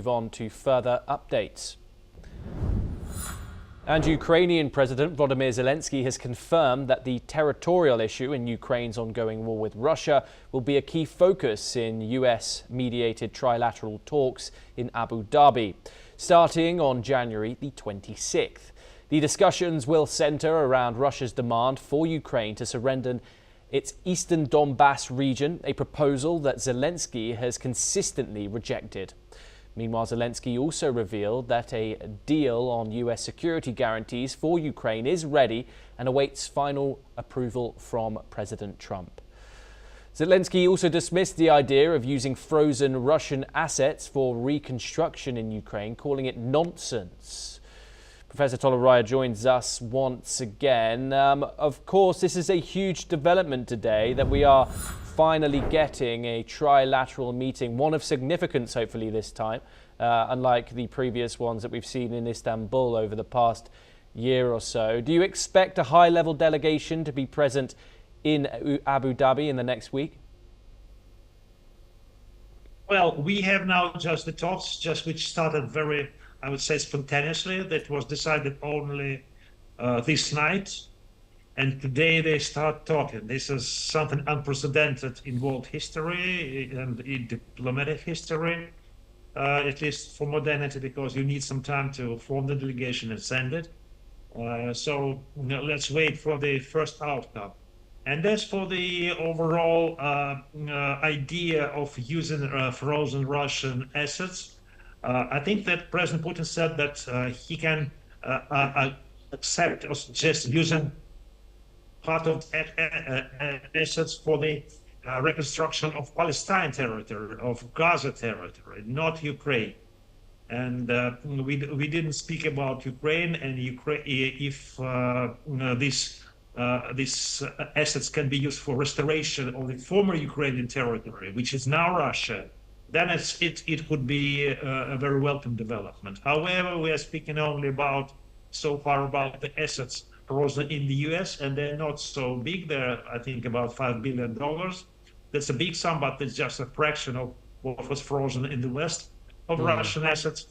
move on to further updates. And Ukrainian President Volodymyr Zelenskyy has confirmed that the territorial issue in Ukraine's ongoing war with Russia will be a key focus in US-mediated trilateral talks in Abu Dhabi, starting on January the 26th. The discussions will center around Russia's demand for Ukraine to surrender its eastern Donbas region, a proposal that Zelenskyy has consistently rejected. Meanwhile, Zelenskyy also revealed that a deal on US security guarantees for Ukraine is ready and awaits final approval from President Trump. Zelenskyy also dismissed the idea of using frozen Russian assets for reconstruction in Ukraine, calling it nonsense. Professor Toleraya joins us once again. Of course, this is a huge development today that we are finally getting a trilateral meeting, one of significance hopefully this time, unlike the previous ones that we've seen in Istanbul over the past year or so. Do you expect a high-level delegation to be present in Abu Dhabi in the next week? Well, we have now just the talks, which started very, I would say, spontaneously. That was decided only this night. And today they start talking. This is something unprecedented in world history and in diplomatic history, at least for modernity, because you need some time to form the delegation and send it. So let's wait for the first outcome. And as for the overall idea of using frozen Russian assets, I think that President Putin said that he can accept or suggest using part of assets for the reconstruction of Palestine territory, of Gaza territory, not Ukraine. And we didn't speak about Ukraine, and if these assets can be used for restoration of the former Ukrainian territory, which is now Russia, then it could be a very welcome development. However, we are speaking only so far about the assets frozen in the US, and they're not so big. They're, I think, about $5 billion. That's a big sum, but it's just a fraction of what was frozen in the West of Russian assets.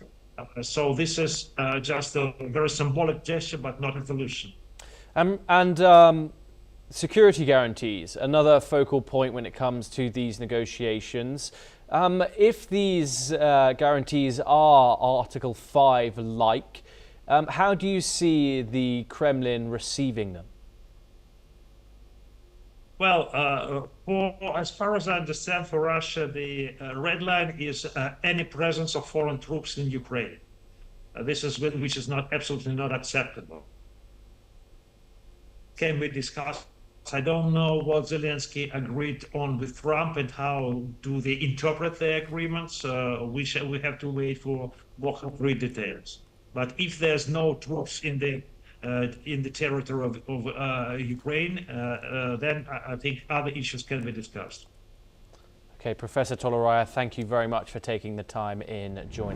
So this is just a very symbolic gesture, but not a solution. And security guarantees, another focal point when it comes to these negotiations. If these guarantees are Article 5-like, how do you see the Kremlin receiving them? Well, as far as I understand, for Russia, the red line is any presence of foreign troops in Ukraine. Which is absolutely not acceptable. Can we discuss? I don't know what Zelensky agreed on with Trump and how do they interpret the agreements. We have to wait for more concrete details. But if there's no troops in the territory of Ukraine, then I think other issues can be discussed. Okay, Professor Toleraya, thank you very much for taking the time in joining